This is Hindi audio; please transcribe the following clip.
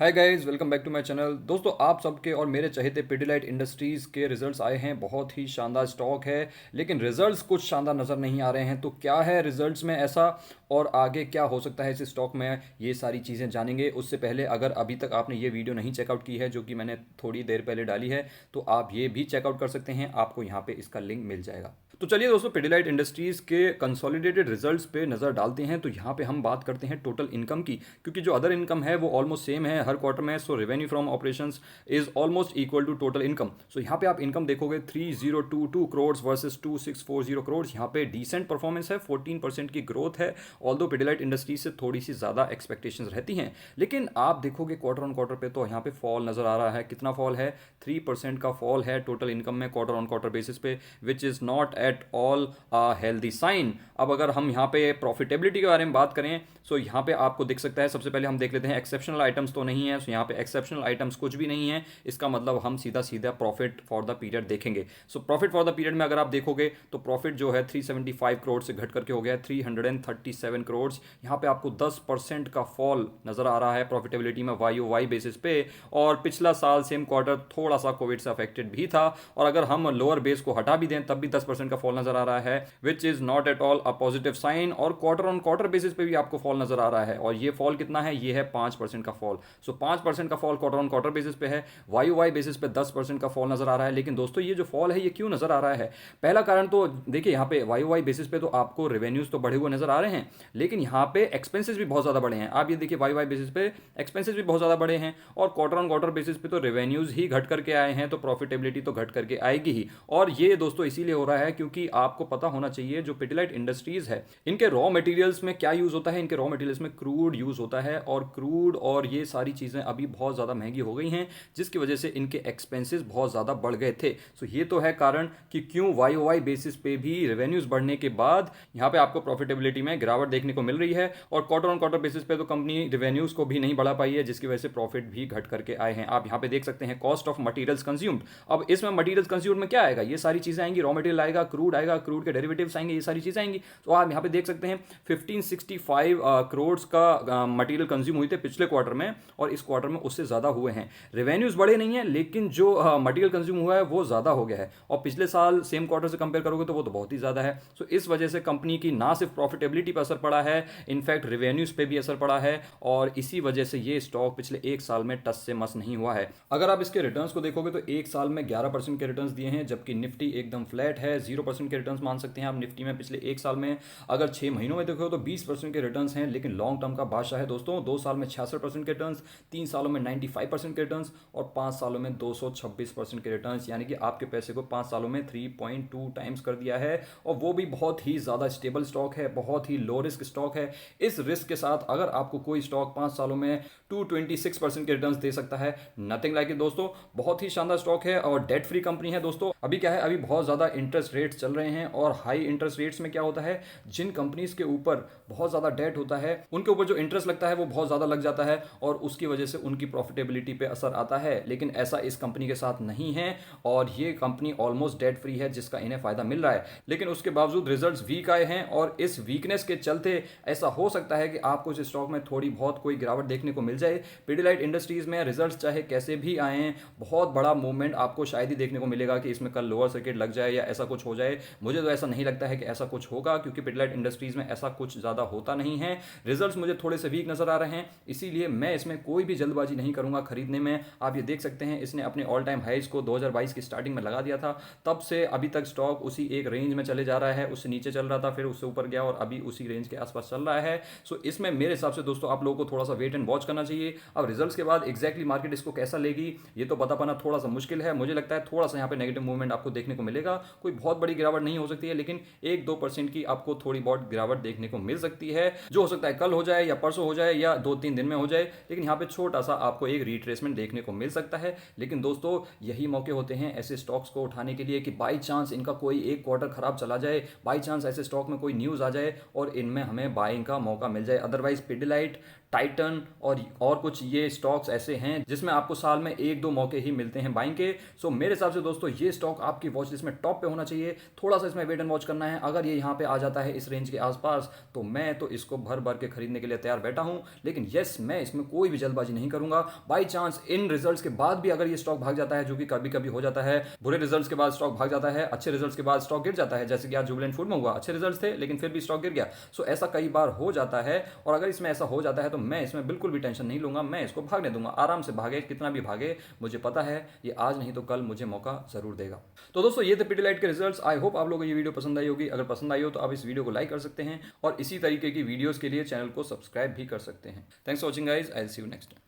Hi guys, welcome back to my channel. दोस्तों, आप सबके और मेरे चहेते पिडिलाइट इंडस्ट्रीज़ के रिजल्ट्स आए हैं। बहुत ही शानदार स्टॉक है, लेकिन रिजल्ट्स कुछ शानदार नज़र नहीं आ रहे हैं। तो क्या है रिजल्ट्स में ऐसा, और आगे क्या हो सकता है इस स्टॉक में, ये सारी चीज़ें जानेंगे। उससे पहले अगर अभी तक आपने ये वीडियो नहीं चेकआउट की है, जो कि मैंने थोड़ी देर पहले डाली है, तो आप ये भी चेकआउट कर सकते हैं। आपको यहाँ पे इसका लिंक मिल जाएगा। तो चलिए दोस्तों, पिडिलाइट इंडस्ट्रीज़ के कंसोलिडेटेड रिजल्ट्स पे नज़र डालते हैं। तो यहाँ पे हम बात करते हैं टोटल इनकम की, क्योंकि जो अदर इनकम है वो ऑलमोस्ट सेम है हर क्वार्टर में। So revenue from operations is almost equal to total income. So यहाँ पे आप इनकम देखोगे 3022 करोड़ वर्सेस 2640 करोड़। यहाँ पे डिसेंट परफॉर्मेंस है, 14% की ग्रोथ है। ऑल्दो पिडिलाइट इंडस्ट्रीज से थोड़ी सी ज़्यादा एक्सपेक्टेशंस रहती हैं, लेकिन आप देखोगे क्वार्टर ऑन क्वार्टर पे तो यहाँ पे फॉल नज़र आ रहा है। कितना फॉल है? 3% का फॉल है टोटल इनकम में क्वार्टर ऑन क्वार्टर बेसिस पे, which is not at all healthy sign. अब अगर हम यहाँ पे प्रॉफिटेबिलिटी के बारे में बात करें, सो यहाँ पे आपको दिख सकता है। सबसे पहले हम देख लेते हैं, एक्सेप्शनल आइटम्स तो नहीं है। सो यहाँ पे एक्सेप्शनल आइटम्स कुछ भी नहीं है। इसका मतलब हम सीधा सीधा प्रॉफिट फॉर द पीरियड देखेंगे। So profit for the period में अगर आप देखोगे तो प्रॉफिट जो है 375 करोड़ से घट करके हो गया है 337 करोड़। यहाँ पे आपको 10% का फॉल नजर आ रहा है प्रॉफिटेबिलिटी में वाई बेसिस पे। और पिछला साल सेम क्वार्टर थोड़ा सा कोविड से अफेक्टेड भी था, और अगर हम लोअर बेस को हटा भी दें तब भी 10% का फॉल नजर आ रहा है, which is not at all a positive sign. और क्वार्टर ऑन क्वार्टर बेसिस पे भी आपको फॉल नजर आ रहा है, और ये फॉल कितना है? ये है 5% का फॉल। सो 5% का fall quarter on quarter basis पे है। वाई बेसिस पे 10% का फॉल नजर आ रहा है। लेकिन दोस्तों, ये जो फॉल है ये क्यों नजर आ रहा है? पहला कारण तो देखिए, यहाँ पे वाई बेसिस पे तो आपको रेवेन्यूज तो बढ़े हुए नजर आ रहे हैं, लेकिन यहाँ पे एक्सपेंसेस भी बहुत ज्यादा बढ़े हैं। आप ये देखिए, वाई बेसिस पे एक्सपेंसेस भी बहुत ज्यादा बढ़े हैं, और क्वार्टर ऑन क्वार्टर बेसिस पे तो रेवेन्यूज ही घट करके आए हैं, तो प्रॉफिटेबिलिटी तो घट करके आएगी ही। और ये दोस्तों इसीलिए हो रहा है क्योंकि आपको पता होना चाहिए, जो पिडिलाइट इंडस्ट्रीज है, इनके रॉ मटेरियल्स में क्या यूज होता है? इनके रॉ मटेरियल्स में क्रूड यूज होता है, और क्रूड और ये सारी चीजें अभी बहुत ज्यादा महंगी हो गई हैं, जिसकी वजह से इनके एक्सपेंसेस बहुत ज्यादा बढ़ गए थे। सो ये तो है कारण कि क्यों वाई बेसिस पे भी रेवेन्यूज बढ़ने के बाद यहाँ पे आपको प्रॉफिटेबिलिटी में गिरावट देखने को मिल रही है, और क्वार्टर ऑन क्वार्टर बेसिस पे तो कंपनी रेवेन्यूज को भी नहीं बढ़ा पाई है, जिसकी वजह से प्रॉफिट भी घट करके आए हैं। आप यहाँ पे देख सकते हैं कॉस्ट ऑफ मटीरियल्स कंज्यूम्ड। अब इसमें मटीरियल्स कंज्यूम्ड में क्या आएगा? ये सारी चीजें आएंगी, रॉ मटेरियल आएगा, आएगा, क्रूड के डेरिवेटिव्स आएंगे, ये सारी चीजें आएंगी। तो आप यहाँ पे देख सकते हैं 1565 करोड़ का मटेरियल कंज्यूम हुई थे पिछले क्वार्टर में, और इस क्वार्टर में उससे ज्यादा हुए हैं। रेवेन्यूज बढ़े नहीं है, लेकिन जो मटेरियल कंज्यूम हुआ है वो ज्यादा हो गया है, और पिछले साल सेम क्वार्टर से कंपेयर करोगे तो वो तो बहुत ही ज्यादा है। सो इस वजह से कंपनी की ना सिर्फ प्रॉफिटेबिलिटी पर असर पड़ा है, इनफैक्ट रेवेन्यूज पे भी असर पड़ा है, और इसी वजह से ये स्टॉक पिछले एक साल में टस से मस नहीं हुआ है। अगर आप इसके रिटर्न्स को देखोगे तो एक साल में 11% के रिटर्न्स दिए हैं, जबकि निफ्टी एकदम फ्लैट है। 0% के रिटर्न्स मान सकते हैं आप निफ्टी में पिछले एक साल में। अगर 6 महीनों में देखो तो 20% के रिटर्न्स हैं, लेकिन लॉन्ग टर्म का बादशाह है दोस्तों। 2 साल में 66% के रिटर्न्स, 3 सालों में 95% के रिटर्न्स, और 5 सालों में 226% के रिटर्न्स, यानी कि आपके पैसे को 5 सालों में 3.2 टाइम्स कर दिया है। और वो भी बहुत ही ज़्यादा स्टेबल स्टॉक है, बहुत ही लो रिस्क स्टॉक है। इस रिस्क के साथ अगर आपको कोई स्टॉक 5 सालों में 226% के रिटर्न्स दे सकता है, नथिंग लाइक इट दोस्तों। बहुत ही शानदार स्टॉक है, और डेट फ्री कंपनी है दोस्तों। अभी क्या है, अभी बहुत ज़्यादा इंटरेस्ट रेट्स चल रहे हैं, और हाई इंटरेस्ट रेट्स में क्या होता है, जिन कंपनीज के ऊपर बहुत ज़्यादा डेट होता है उनके ऊपर जो इंटरेस्ट लगता है वो बहुत ज़्यादा लग जाता है, और उसकी वजह से उनकी प्रॉफिटेबिलिटी पे असर आता है। लेकिन ऐसा इस कंपनी के साथ नहीं है, और ये कंपनी ऑलमोस्ट डेट फ्री है, जिसका इन्हें फायदा मिल रहा है। लेकिन उसके बावजूद रिजल्ट्स वीक आए हैं, और इस वीकनेस के चलते ऐसा हो सकता है कि आपको इस स्टॉक में थोड़ी बहुत कोई गिरावट देखने को मिल जाए। पिडिलाइट इंडस्ट्रीज में रिजल्ट्स चाहे कैसे भी आए, बहुत बड़ा मूवमेंट आपको शायद ही देखने को मिलेगा कि इसमें कल लोअर सर्किट लग जाए या ऐसा कुछ हो जाए। मुझे तो ऐसा नहीं लगता है कि ऐसा कुछ होगा, क्योंकि पिडिलाइट इंडस्ट्रीज में ऐसा कुछ ज़्यादा होता नहीं है। रिजल्ट्स मुझे थोड़े से वीक नजर आ रहे हैं, इसीलिए मैं इसमें कोई भी जल्दबाजी नहीं करूंगा खरीदने में। आप ये देख सकते हैं, इसने अपने ऑल टाइम हाइज को 2022 की स्टार्टिंग में लगा दिया था, तब से अभी तक स्टॉक उसी एक रेंज में चले जा रहा है। उससे नीचे चल रहा था, फिर उससे ऊपर गया, और अभी उसी रेंज के आसपास चल रहा है। सो इसमें मेरे हिसाब से दोस्तों आप लोगों को थोड़ा सा वेट एंड वॉच करना चाहिए। अब रिजल्ट्स के बाद एग्जैक्टली मार्केट इसको कैसा लेगी ये तो बता पाना थोड़ा सा मुश्किल है। मुझे लगता है थोड़ा सा यहाँ पे नेगेटिव मूवमेंट आपको देखने को मिलेगा। कोई बहुत बड़ी गिरावट नहीं हो सकती है, लेकिन 1-2% की आपको थोड़ी बहुत गिरावट देखने को मिल सकती है, जो हो सकता है कल हो जाए या परसों हो जाए या 2-3 दिन में हो जाए। लेकिन यहाँ पे छोटा सा आपको एक रिट्रेसमेंट देखने को मिल सकता है। लेकिन दोस्तों, यही मौके होते हैं ऐसे स्टॉक्स को उठाने के लिए कि बाई चांस इनका कोई एक क्वार्टर खराब चला जाए, बाई चांस ऐसे स्टॉक में कोई न्यूज़ आ जाए और इनमें हमें बाइंग का मौका मिल जाए। अदरवाइज पिडिलाइट टाइटन और कुछ ये स्टॉक्स ऐसे हैं जिसमें आपको साल में 1-2 मौके ही मिलते हैं बाइंग के। सो मेरे हिसाब से दोस्तों ये स्टॉक आपकी वॉच लिस्ट में टॉप पे होना चाहिए। थोड़ा सा इसमें वेट एंड वॉच करना है। अगर ये यहाँ पे आ जाता है इस रेंज के आसपास तो मैं तो इसको भर भर के खरीदने के लिए तैयार बैठा हूं। लेकिन यस, मैं इसमें कोई भी जल्दबाजी नहीं करूंगा। बाई चांस इन रिजल्ट्स के बाद भी अगर ये स्टॉक भाग जाता है, जो कि कभी कभी हो जाता है, बुरे रिजल्ट्स के बाद स्टॉक भाग जाता है, अच्छे रिजल्ट्स के बाद स्टॉक गिर जाता है, जैसे कि आज जुबिलेंट फूड में हुआ, अच्छे रिजल्ट्स थे लेकिन फिर भी स्टॉक गिर गया। सो ऐसा कई बार हो जाता है और अगर इसमें ऐसा हो जाता है तो मैं इसमें बिल्कुल भी टेंशन नहीं लूंगा। मैं इसको भागने दूंगा, आराम से भागे, कितना भी भागे। मुझे पता है ये आज नहीं तो कल मुझे मौका जरूर देगा। तो दोस्तों ये थे पिडिलाइट के रिजल्ट्स। आई होप आप लोगों को ये वीडियो पसंद आई होगी। अगर पसंद आई हो तो आप इस वीडियो को लाइक कर सकते हैं और इसी तरीके की वीडियोस के लिए चैनल को सब्सक्राइब भी कर सकते हैं। Thanks for watching guys, I will see you next time.